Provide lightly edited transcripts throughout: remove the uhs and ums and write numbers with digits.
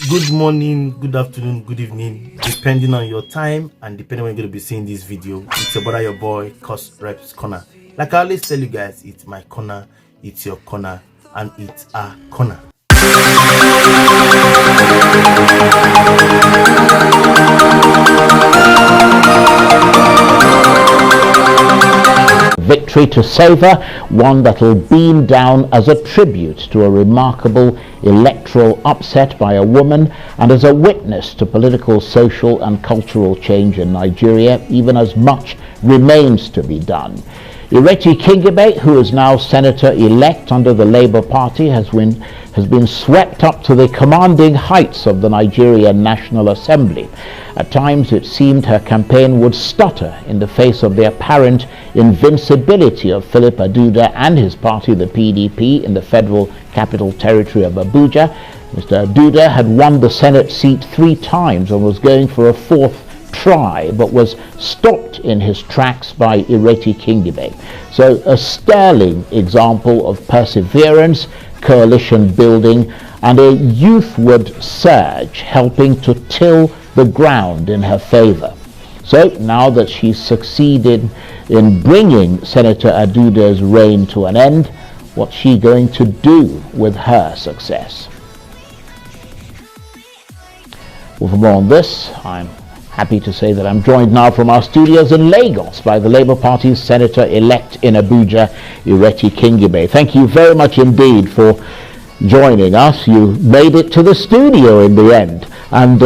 Good morning, good afternoon, good evening, depending on your time and depending on when you're going to be seeing this video. It's your brother, your boy, courserepscorner. Like I always tell you guys, it's my corner, it's your corner, and it's our corner. Victory to savour, one that'll beam down as a tribute to a remarkable electoral upset by a woman and as a witness to political, social and cultural change in Nigeria, even as much remains to be done. IRETI Kingibe, who is now Senator-elect under the Labour Party, has been swept up to the commanding heights of the Nigerian National Assembly. At times it seemed her campaign would stutter in the face of the apparent invincibility of philipaduda and his party, the PDP, in the Federal Capital Territory of Abuja. Mr. ADUDA had won the Senate seat 3 times and was going for a 4th try, but was stopped in his tracks by IRETI Kingibe. So a sterling example of perseverance, coalition building, and a youthward surge helping to till the ground in her favour. So now that she's succeeded in bringing Senator ADUDA's reign to an end, what's she going to do with her success? Well, for more on this, I'm happy to say that I'm joined now from our studios in Lagos by the Labour Party's Senator-elect in Abuja, IRETI Kingibe. Thank you very much indeed for joining us. You made it to the studio in the end, and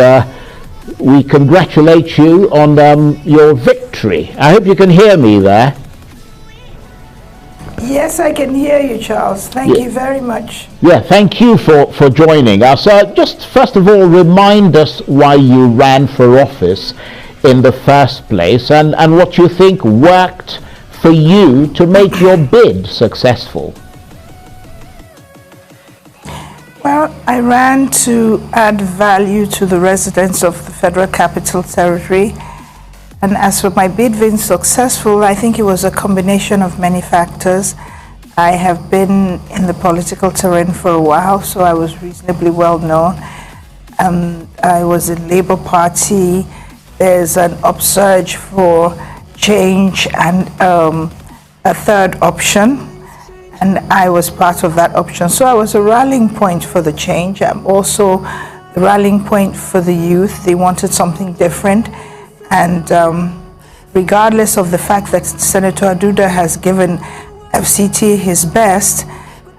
we congratulate you on your victory. I hope you can hear me there. Yes, I can hear you, Charles. Thank you very much. Yeah, thank you for joining us. Just first of all, remind us why you ran for office in the first place and what you think worked for you to make your bid successful. Well, I ran to add value to the residents of the Federal Capital Territory. And as for my bid being successful, I think it was a combination of many factors. I have been in the political terrain for a while, so I was reasonably well known. I was in Labour Party. There's an upsurge for change and a third option, and I was part of that option. So I was a rallying point for the change. I'm also the rallying point for the youth. They wanted something different. And regardless of the fact that Senator ADUDA has given FCT his best,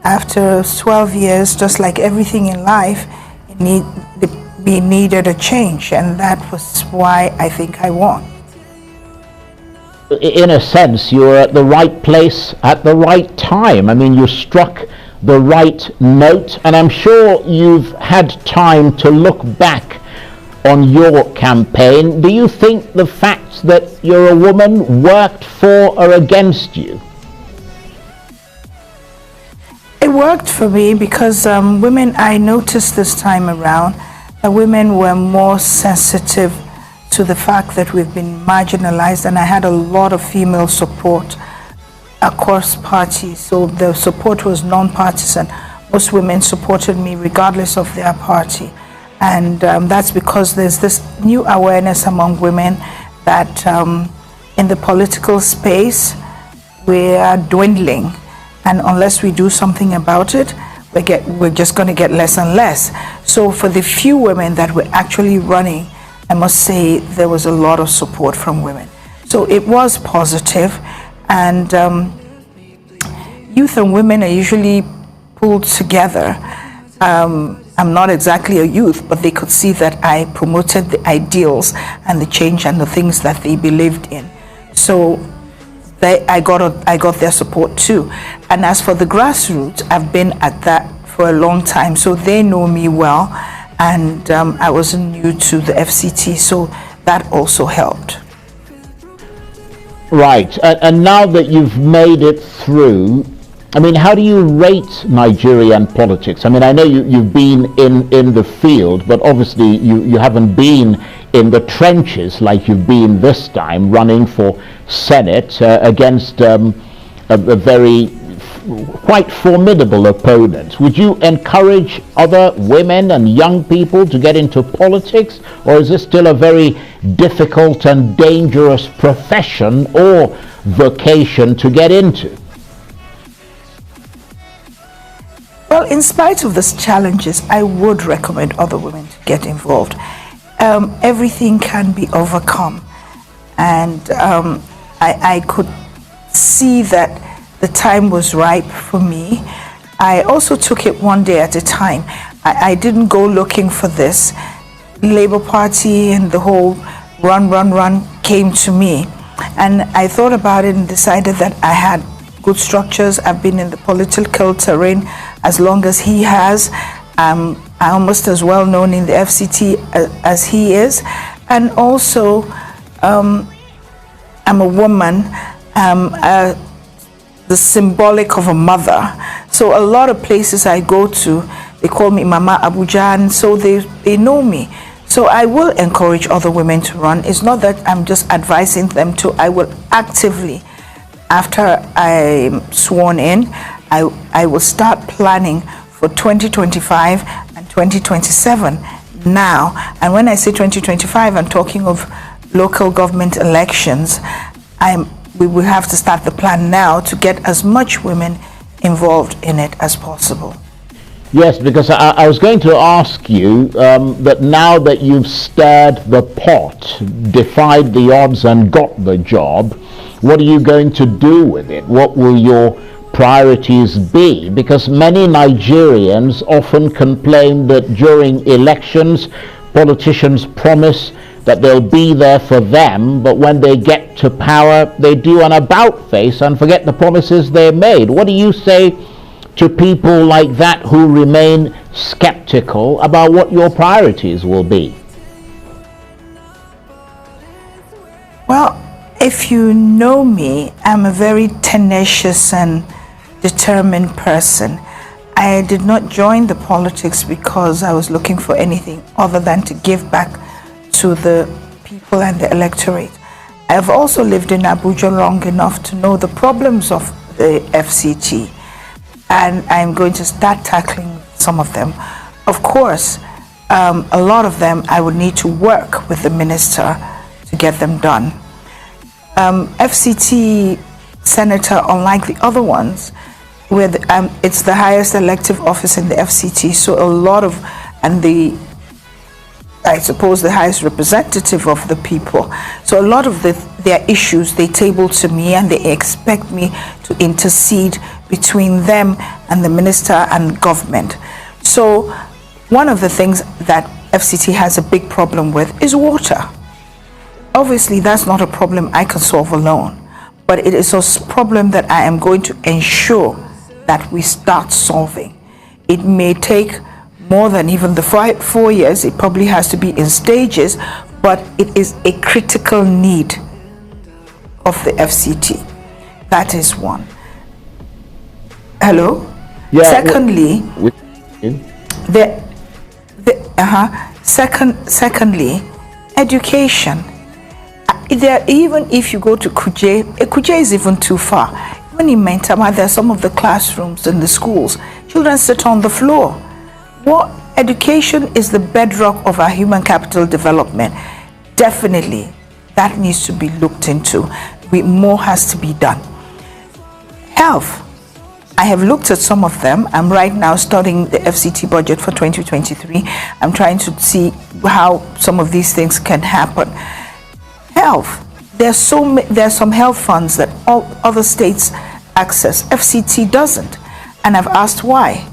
after 12 years, just like everything in life, it needed a change, and that was why I think I won. In a sense, you were at the right place at the right time. I mean, you struck the right note, and I'm sure you've had time to look back on your campaign. Do you think the fact that you're a woman worked for or against you? It worked for me because women, I noticed this time around that women were more sensitive to the fact that we've been marginalized, and I had a lot of female support across parties, so the support was non-partisan. Most women supported me regardless of their party. And that's because there's this new awareness among women that in the political space we are dwindling, and unless we do something about it, we're just going to get less and less. So for the few women that were actually running, I must say there was a lot of support from women. So it was positive, and youth and women are usually pulled together. I'm not exactly a youth, but they could see that I promoted the ideals and the change and the things that they believed in. So I got their support too. And as for the grassroots, I've been at that for a long time, so they know me well, and I wasn't new to the FCT, so that also helped. Right, and now that you've made it through, I mean, how do you rate Nigerian politics? I mean, I know you've been in the field, but obviously you haven't been in the trenches like you've been this time, running for Senate against a very quite formidable opponents. Would you encourage other women and young people to get into politics, or is this still a very difficult and dangerous profession or vocation to get into? Well, in spite of these challenges, I would recommend other women to get involved. Everything can be overcome, and I could see that the time was ripe for me. I also took it one day at a time. I didn't go looking for this. Labour Party and the whole run came to me, and I thought about it and decided that I had good structures. I've been in the political terrain as long as he has. I'm almost as well known in the FCT as he is, and also I'm a woman, the symbolic of a mother. So a lot of places I go to, they call me Mama Abuja, and so they know me. So I will encourage other women to run. It's not that I'm just advising them to. I will actively, after I'm sworn in, I will start planning for 2025 and 2027 now. And when I say 2025, I'm talking of local government elections. We will have to start the plan now to get as much women involved in it as possible. Yes, because I was going to ask you that now that you've stirred the pot, defied the odds and got the job, what are you going to do with it? What will your priorities be? Because many Nigerians often complain that during elections, politicians promise that they'll be there for them, but when they get to power, they do an about face and forget the promises they made. What do you say to people like that who remain skeptical about what your priorities will be? Well, if you know me, I'm a very tenacious and determined person. I did not join the politics because I was looking for anything other than to give back to the people and the electorate. I've also lived in Abuja long enough to know the problems of the FCT, and I'm going to start tackling some of them. Of course, a lot of them I would need to work with the minister to get them done. FCT senator, unlike the other ones, where it's the highest elective office in the FCT, so a lot of, and I suppose the highest representative of the people. So a lot of their issues they table to me, and they expect me to intercede between them and the minister and government. So one of the things that FCT has a big problem with is water. Obviously, that's not a problem I can solve alone, but it is a problem that I am going to ensure that we start solving. It may take more than even the 4 years. It probably has to be in stages, but it is a critical need of the FCT. That is one. Hello? Yeah. Secondly, secondly, education. Even if you go to Kuje is even too far. When in Mentama, there are some of the classrooms in the schools, children sit on the floor. What education is the bedrock of our human capital development. Definitely, that needs to be looked into. More has to be done. Health. I have looked at some of them. I'm right now studying the FCT budget for 2023. I'm trying to see how some of these things can happen. Health. There are some health funds that all other states access. FCT doesn't. And I've asked why.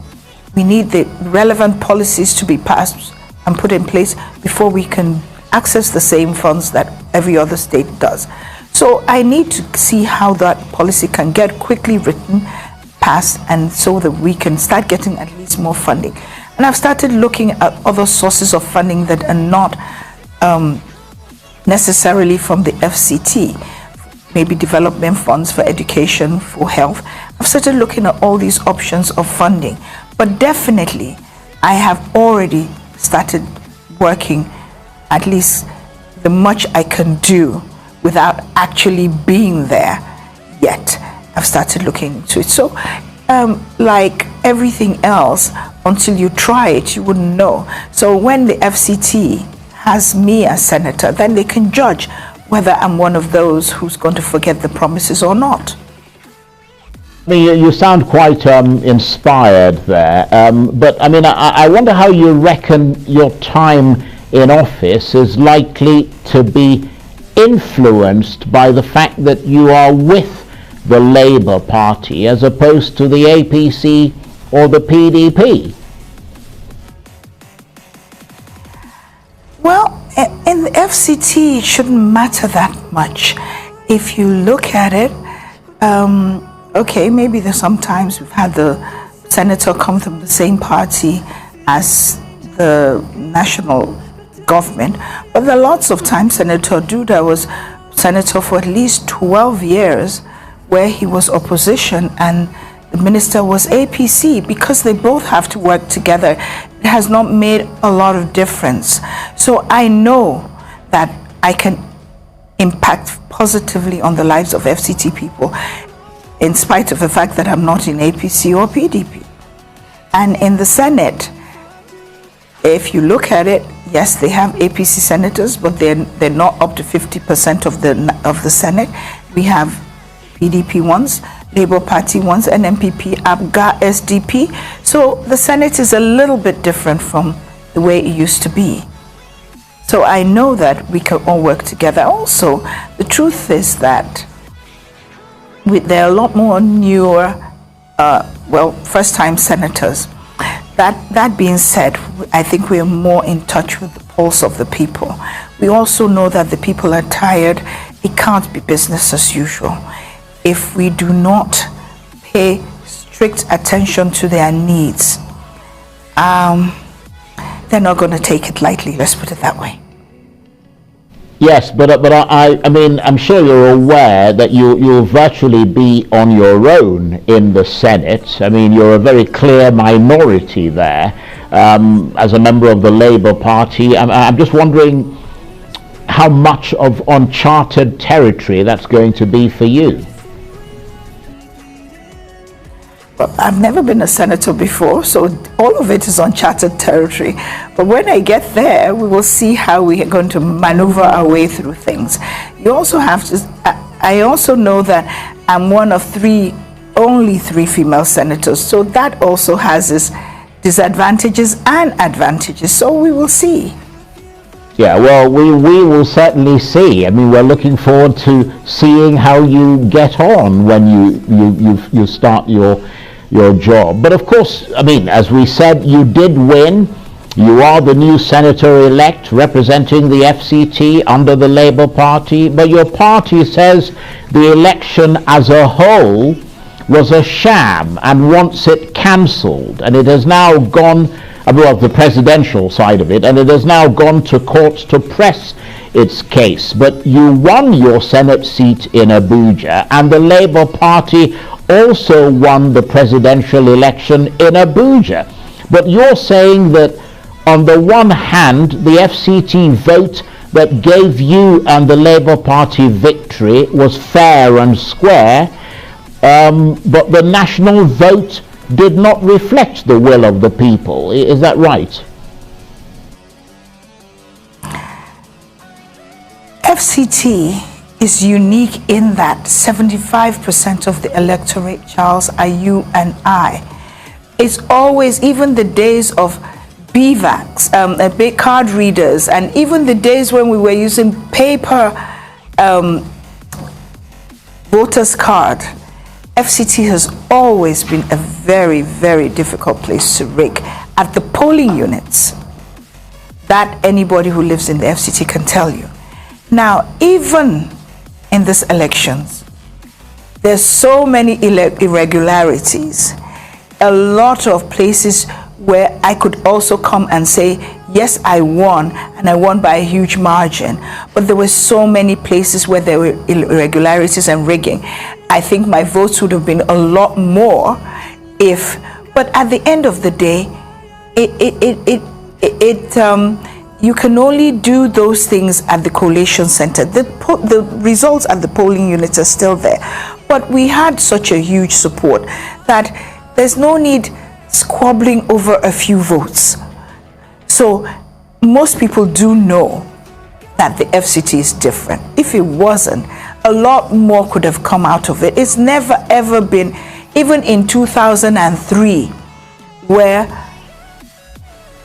We need the relevant policies to be passed and put in place before we can access the same funds that every other state does. So I need to see how that policy can get quickly written, passed, and so that we can start getting at least more funding. And I've started looking at other sources of funding that are not necessarily from the FCT, maybe development funds for education, for health. I've started looking at all these options of funding, but definitely I have already started working at least the much I can do without actually being there yet. I've started looking into it. So like everything else, until you try it, you wouldn't know. So when the FCT has me as senator, then they can judge whether I'm one of those who's going to forget the promises or not. I mean, you sound quite inspired there, but I mean, I wonder how you reckon your time in office is likely to be influenced by the fact that you are with the Labour Party as opposed to the APC or the PDP. Well, in the FCT, it shouldn't matter that much. If you look at it, okay, maybe there's sometimes we've had the senator come from the same party as the national government, but there are lots of times Senator ADUDA was senator for at least 12 years where he was opposition and the minister was APC, because they both have to work together. It has not made a lot of difference. So I know that I can impact positively on the lives of FCT people, in spite of the fact that I'm not in APC or PDP. And in the Senate, if you look at it, yes, they have APC senators, but they're not up to 50% of the Senate. We have PDP ones, Labour Party ones, NMPP, ABGA, SDP. So the Senate is a little bit different from the way it used to be. So I know that we can all work together. Also, the truth is that there are a lot more newer, first-time senators. That being said, I think we are more in touch with the pulse of the people. We also know that the people are tired. It can't be business as usual. If we do not pay strict attention to their needs, they're not going to take it lightly, let's put it that way. Yes, but I mean, I'm sure you're aware that you'll virtually be on your own in the Senate. I mean, you're a very clear minority there as a member of the Labour Party. I'm just wondering how much of uncharted territory that's going to be for you. Well, I've never been a senator before, so all of it is uncharted territory. But when I get there, we will see how we are going to maneuver our way through things. You also have to, I also know that I'm one of only three female senators, so that also has its disadvantages and advantages, so we will see. Yeah, well, we will certainly see. I mean, we're looking forward to seeing how you get on when you start your job. But of course, I mean, as we said, you did win. You are the new senator-elect representing the FCT under the Labour Party, but your party says the election as a whole was a sham and wants it cancelled, and it has now gone, well, the presidential side of it, and it has now gone to court to press its case. But you won your Senate seat in Abuja, and the Labour Party also won the presidential election in Abuja. But you're saying that on the one hand, the FCT vote that gave you and the Labour Party victory was fair and square, but the national vote did not reflect the will of the people. Is that right? FCT is unique in that 75% of the electorate, Charles, are you and I. It's always, even the days of BVACs, big card readers, and even the days when we were using paper voters card, FCT has always been a very, very difficult place to rig at the polling units. That anybody who lives in the FCT can tell you. Now, even in these elections, there's so many irregularities. A lot of places where I could also come and say, yes, I won, and I won by a huge margin. But there were so many places where there were irregularities and rigging. I think my votes would have been a lot more if, but at the end of the day, you can only do those things at the collation center. The results at the polling units are still there. But we had such a huge support that there's no need squabbling over a few votes. So most people do know that the FCT is different. If it wasn't, a lot more could have come out of it. It's never ever been, even in 2003, where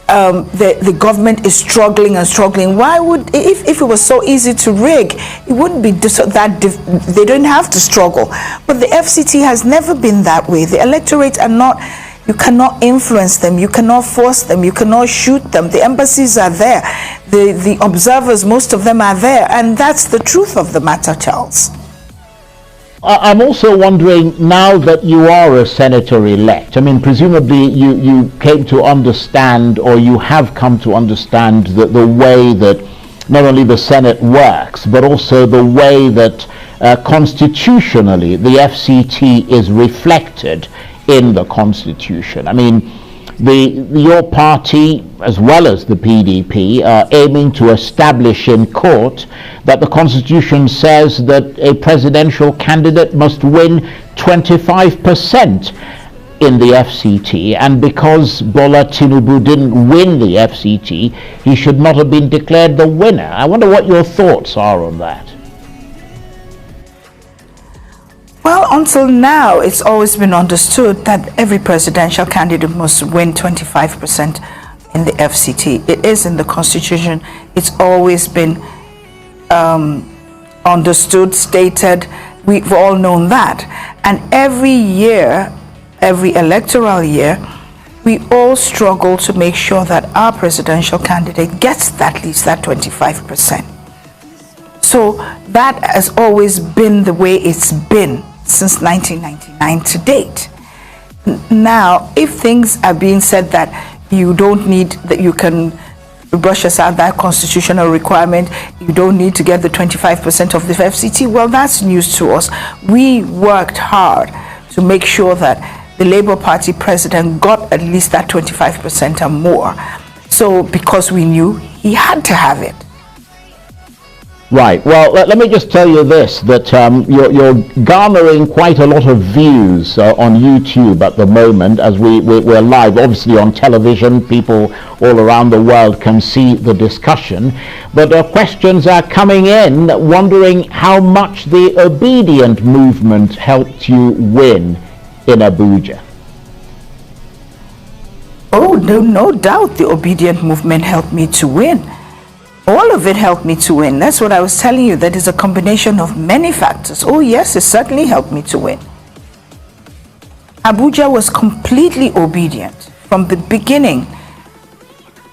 the government is struggling and struggling. Why would, if it was so easy to rig, it wouldn't be they don't have to struggle. But the FCT has never been that way. The electorate are not, you cannot influence them, you cannot force them, you cannot shoot them. The embassies are there, the observers, most of them are there, and that's the truth of the matter, Charles. I'm also wondering, now that you are a senator-elect, I mean, presumably you came to understand, or you have come to understand, the way that not only the Senate works, but also the way that constitutionally the FCT is reflected in the Constitution. I mean, your party, as well as the PDP, are aiming to establish in court that the Constitution says that a presidential candidate must win 25% in the FCT, and because Bola Tinubu didn't win the FCT, he should not have been declared the winner. I wonder what your thoughts are on that. Well, until now, it's always been understood that every presidential candidate must win 25% in the FCT. It is in the Constitution. It's always been understood, stated. We've all known that. And every year, every electoral year, we all struggle to make sure that our presidential candidate gets at least that 25%. So that has always been the way it's been since 1999 to date. Now, if things are being said that you don't need, that you can brush aside that constitutional requirement, you don't need to get the 25% of the FCT, well, that's news to us. We worked hard to make sure that the Labour Party president got at least that 25% or more. So, because we knew he had to have it. Right. Well, let me just tell you this, that you're garnering quite a lot of views on YouTube at the moment, as we're live, obviously on television. People all around the world can see the discussion. But questions are coming in, wondering how much the obidient movement helped you win in Abuja. Oh, no doubt the obidient movement helped me to win. All of it helped me to win. That's what I was telling you. That is a combination of many factors. Oh yes, it certainly helped me to win. Abuja was completely obedient. From the beginning,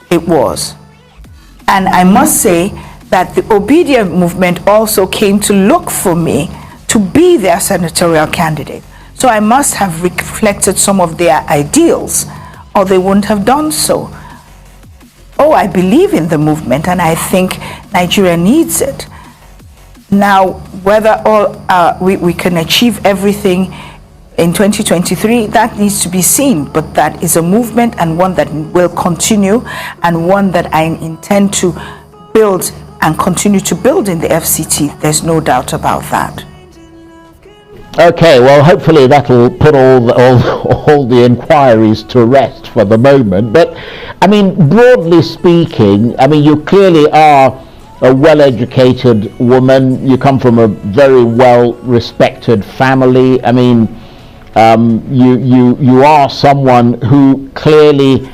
it was. And I must say that the obedient movement also came to look for me to be their senatorial candidate. So I must have reflected some of their ideals, or they wouldn't have done so. Oh, I believe in the movement, and I think Nigeria needs it. Now, whether we can achieve everything in 2023, that needs to be seen. But that is a movement, and one that will continue, and one that I intend to build and continue to build in the FCT. There's no doubt about that. Okay, well, hopefully that'll put all the inquiries to rest for the moment. But I mean, broadly speaking, I mean, you clearly are a well-educated woman. You come from a very well-respected family. I mean, you are someone who clearly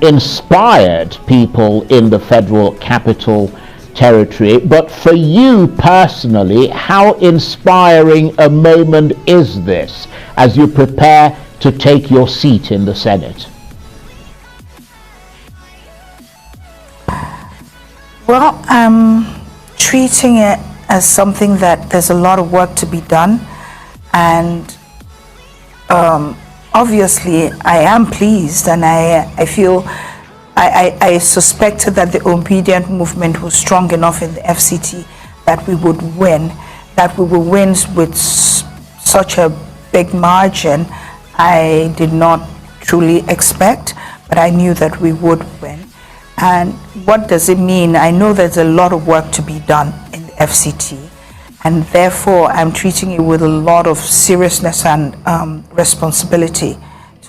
inspired people in the Federal Capital Territory. But for you personally, how inspiring a moment is this as you prepare to take your seat in the Senate? Well, I'm treating it as something that there's a lot of work to be done, and obviously I am pleased, and I feel I suspected that the obedient movement was strong enough in the FCT that we would win, that we will win with such a big margin. I did not truly expect, but I knew that we would win. And what does it mean? I know there's a lot of work to be done in the FCT, and therefore I'm treating it with a lot of seriousness and responsibility.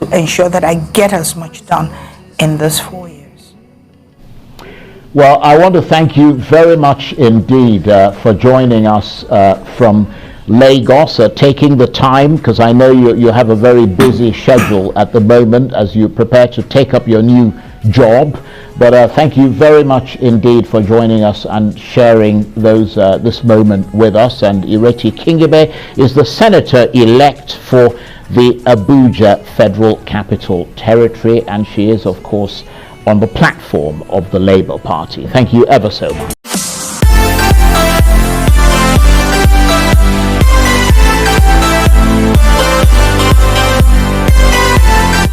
to ensure that I get as much done in this 4 years. Well, I want to thank you very much indeed for joining us from Lagos, taking the time, because I know you have a very busy schedule at the moment as you prepare to take up your new job. But thank you very much indeed for joining us and sharing this moment with us. And IRETI Kingibe is the senator-elect for the Abuja Federal Capital Territory, and she is, of course, on the platform of the Labour Party. Thank you ever so much.